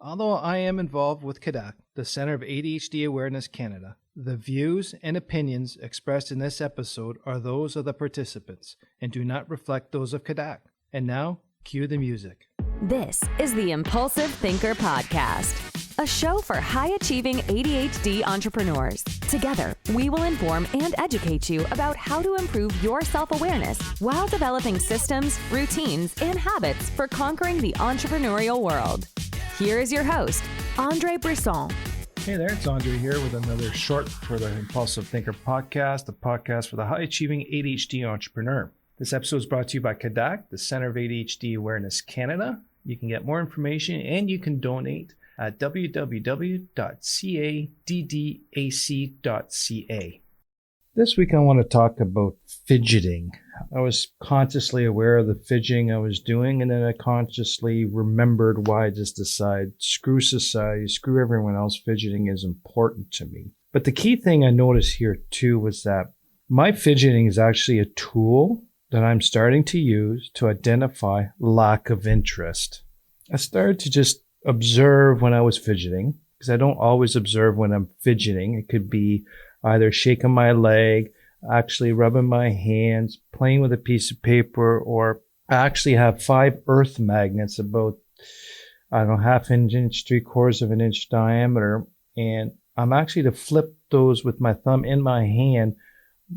Although I am involved with CADAC, the Center of ADHD Awareness Canada, the views and opinions expressed in this episode are those of the participants and do not reflect those of CADAC. And now, cue the music. This is the Impulsive Thinker Podcast, a show for high-achieving ADHD entrepreneurs. Together, we will inform and educate you about how to improve your self-awareness while developing systems, routines, and habits for conquering the entrepreneurial world. Here is your host, André Brisson. Hey there, it's André here with another short for the Impulsive Thinker Podcast, the podcast for the high-achieving ADHD entrepreneur. This episode is brought to you by CADAC, the Center of ADHD Awareness Canada. You can get more information and you can donate at www.caddac.ca. This week I want to talk about fidgeting. I was consciously aware of the fidgeting I was doing, and then I consciously remembered why I just decided, screw society, screw everyone else, fidgeting is important to me. But the key thing I noticed here too was that my fidgeting is actually a tool that I'm starting to use to identify lack of interest. I started to just observe when I was fidgeting, because I don't always observe when I'm fidgeting. It could be either shaking my leg, actually rubbing my hands, playing with a piece of paper, or I actually have 5 earth magnets about, half inch, 3/4 of an inch diameter. And I'm actually to flip those with my thumb in my hand,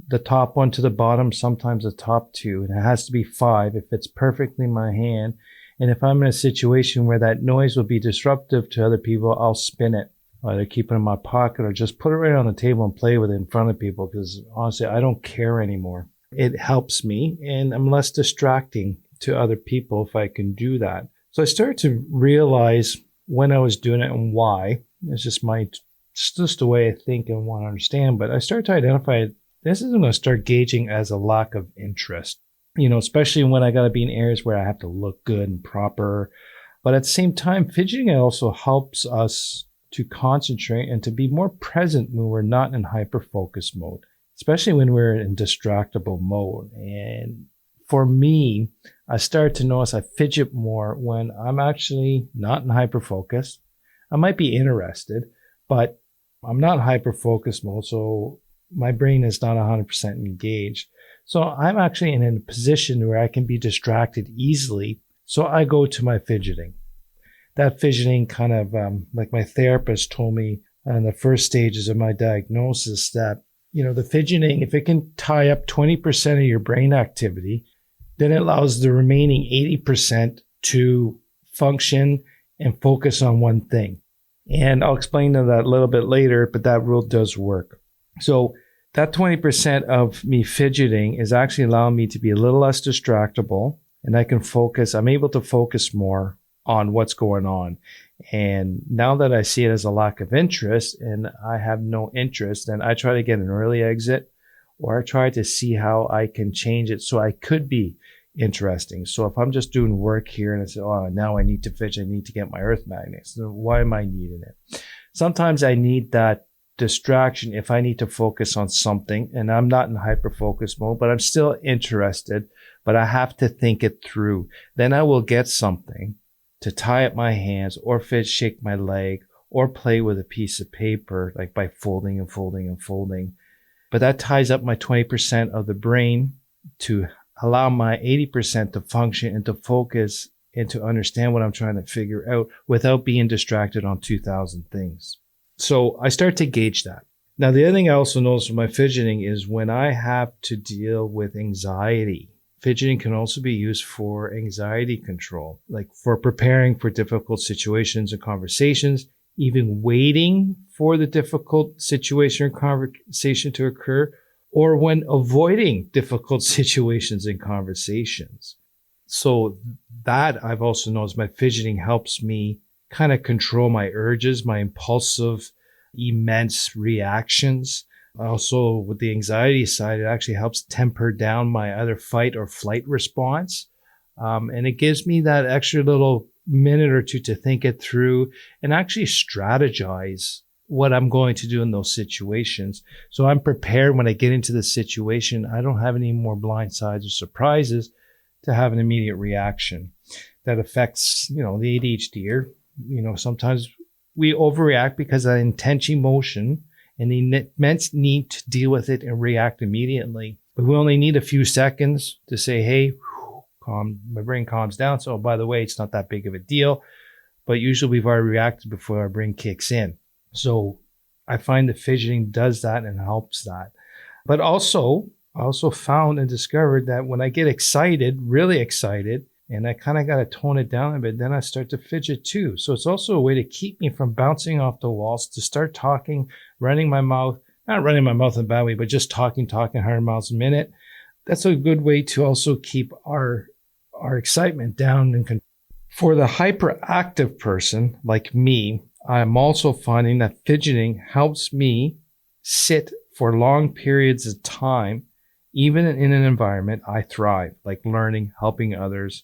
the top one to the bottom, sometimes the top 2. And it has to be 5. It fits perfectly in my hand. And if I'm in a situation where that noise will be disruptive to other people, I'll spin it. Either keep it in my pocket or just put it right on the table and play with it in front of people, because honestly, I don't care anymore. It helps me, and I'm less distracting to other people if I can do that. So I started to realize when I was doing it and why. It's just the way I think and want to understand. But I started to identify this is going to start gauging as a lack of interest. Especially when I got to be in areas where I have to look good and proper. But at the same time, fidgeting also helps us to concentrate and to be more present when we're not in hyper-focus mode, especially when we're in distractible mode. And for me, I started to notice I fidget more when I'm actually not in hyper-focus. I might be interested, but I'm not in hyper-focus mode, so my brain is not 100% engaged. So I'm actually in a position where I can be distracted easily, so I go to my fidgeting. That fidgeting kind of, like my therapist told me in the first stages of my diagnosis, that, the fidgeting, if it can tie up 20% of your brain activity, then it allows the remaining 80% to function and focus on one thing. And I'll explain that a little bit later, but that rule does work. So that 20% of me fidgeting is actually allowing me to be a little less distractible, and I can focus. I'm able to focus more on what's going on. And now that I see it as a lack of interest and I have no interest, then I try to get an early exit, or I try to see how I can change it so I could be interesting. So if I'm just doing work here and I say, now I need to fidget, I need to get my earth magnets. Then why am I needing it? Sometimes I need that distraction if I need to focus on something and I'm not in hyper-focus mode, but I'm still interested, but I have to think it through. Then I will get something to tie up my hands or shake my leg or play with a piece of paper, like by folding and folding and folding. But that ties up my 20% of the brain to allow my 80% to function and to focus and to understand what I'm trying to figure out without being distracted on 2,000 things. So I start to gauge that. Now, the other thing I also notice with my fidgeting is when I have to deal with anxiety. Fidgeting can also be used for anxiety control, like for preparing for difficult situations and conversations, even waiting for the difficult situation or conversation to occur, or when avoiding difficult situations and conversations. So that I've also noticed my fidgeting helps me kind of control my urges, my impulsive, immense reactions. Also, with the anxiety side, it actually helps temper down my either fight or flight response. And it gives me that extra little minute or two to think it through and actually strategize what I'm going to do in those situations. So I'm prepared when I get into the situation. I don't have any more blind sides or surprises to have an immediate reaction that affects, the ADHD Sometimes we overreact because of that intense emotion and the immense need to deal with it and react immediately. But we only need a few seconds to say, hey, my brain calms down. So, by the way, it's not that big of a deal. But usually we've already reacted before our brain kicks in. So I find that fidgeting does that and helps that. But also, I also found and discovered that when I get excited, really excited, and I kind of got to tone it down a bit, then I start to fidget too. So it's also a way to keep me from bouncing off the walls, to start talking, running my mouth, not running my mouth in a bad way, but just talking 100 miles a minute. That's a good way to also keep our excitement down and control. For the hyperactive person like me, I'm also finding that fidgeting helps me sit for long periods of time, even in an environment I thrive, like learning, helping others.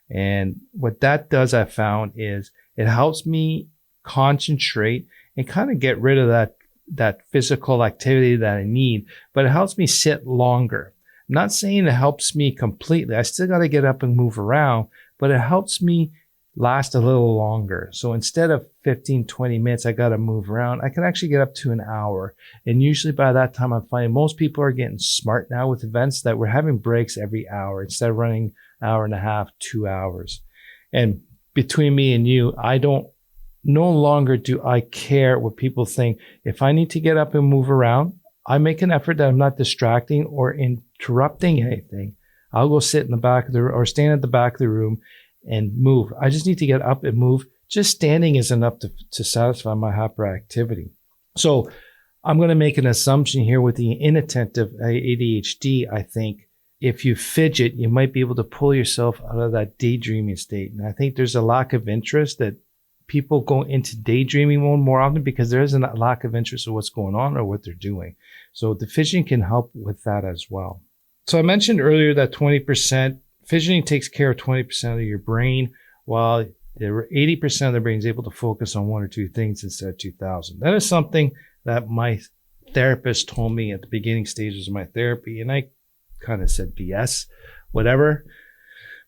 And what that does, I found, is it helps me concentrate and kind of get rid of that physical activity that I need, but it helps me sit longer. I'm not saying it helps me completely. I still got to get up and move around, but it helps me last a little longer. So instead of 15, 20 minutes, I got to move around, I can actually get up to an hour. And usually by that time, I'm finding most people are getting smart now with events that we're having breaks every hour instead of running an hour and a half, 2 hours. And between me and you, no longer do I care what people think. If I need to get up and move around, I make an effort that I'm not distracting or interrupting anything. I'll go sit in the back of the room or stand at the back of the room and move. I just need to get up and move. Just standing is enough to satisfy my hyperactivity. So I'm going to make an assumption here with the inattentive ADHD. I think if you fidget, you might be able to pull yourself out of that daydreaming state. And I think there's a lack of interest that people go into daydreaming mode more often because there isn't a lack of interest in what's going on or what they're doing. So the fidgeting can help with that as well. So I mentioned earlier that 20%, fidgeting takes care of 20% of your brain, while 80% of the brain is able to focus on one or two things instead of 2,000. That is something that my therapist told me at the beginning stages of my therapy, and I kind of said BS, whatever.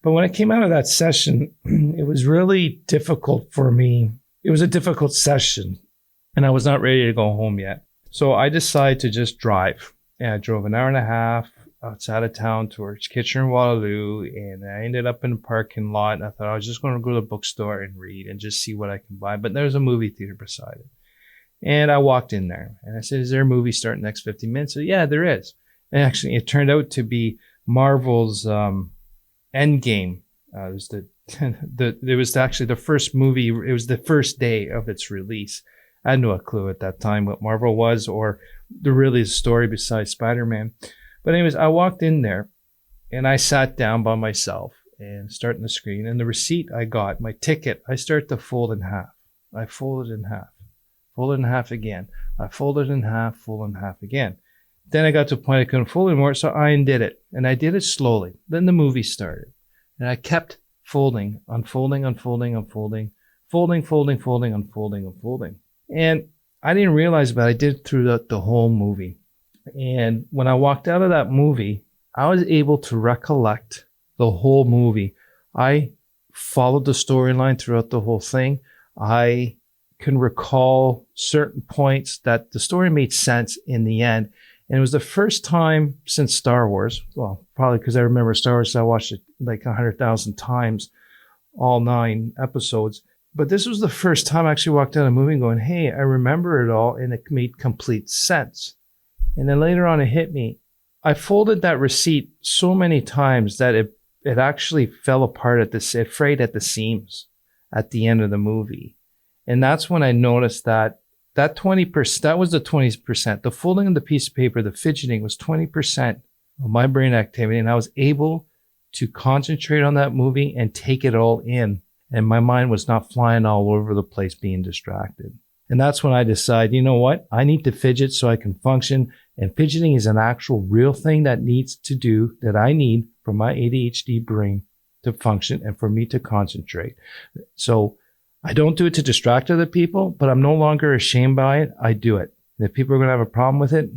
But when I came out of that session, it was really difficult for me. It was a difficult session, and I was not ready to go home yet. So I decided to just drive. And I drove an hour and a half outside of town towards Kitchener-Waterloo, and I ended up in a parking lot. And I thought I was just going to go to the bookstore and read and just see what I can buy. But there's a movie theater beside it. And I walked in there, and I said, is there a movie starting next 15 minutes? So yeah, there is. And actually, it turned out to be Marvel's Endgame. It was actually the first movie. It was the first day of its release. I had no clue at that time what Marvel was or the story besides Spider-Man. But anyways, I walked in there and I sat down by myself and starting the screen. And the receipt I got, my ticket, I started to fold in half. I folded in half, folded in half again. I folded in half, folded in half again. Then I got to a point I couldn't fold anymore, so I undid it. And I did it slowly. Then the movie started. And I kept folding, unfolding, unfolding, unfolding, folding, folding, folding, unfolding, unfolding. And I didn't realize, but I did throughout the whole movie. And when I walked out of that movie, I was able to recollect the whole movie. I followed the storyline throughout the whole thing. I can recall certain points that the story made sense in the end. And it was the first time since Star Wars, well, probably because I remember Star Wars, I watched it like 100,000 times, all 9 episodes. But this was the first time I actually walked out of the movie going, hey, I remember it all, and it made complete sense. And then later on, it hit me. I folded that receipt so many times that it actually fell apart it frayed at the seams at the end of the movie. And that's when I noticed that 20%, that was the 20%. The folding of the piece of paper, the fidgeting was 20% of my brain activity. And I was able to concentrate on that movie and take it all in. And my mind was not flying all over the place being distracted. And that's when I decided, you know what? I need to fidget so I can function. And fidgeting is an actual real thing that I need for my ADHD brain to function and for me to concentrate. So I don't do it to distract other people, but I'm no longer ashamed by it. I do it. And if people are going to have a problem with it,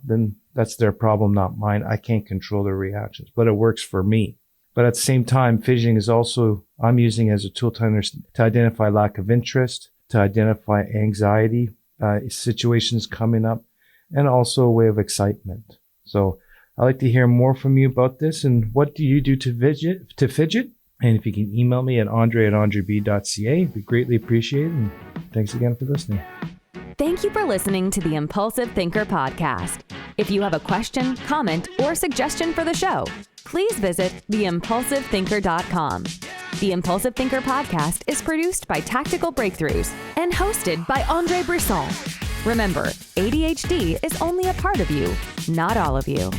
then that's their problem, not mine. I can't control their reactions, but it works for me. But at the same time, fidgeting is also, I'm using as a tool to identify lack of interest, to identify anxiety, situations coming up, and also a way of excitement. So I'd like to hear more from you about this. And what do you do to fidget? And if you can email me at andre@andreb.ca, it'd be greatly appreciated. And thanks again for listening. Thank you for listening to the Impulsive Thinker podcast. If you have a question, comment, or suggestion for the show, please visit theimpulsivethinker.com. The Impulsive Thinker podcast is produced by Tactical Breakthroughs and hosted by André Brisson. Remember, ADHD is only a part of you, not all of you.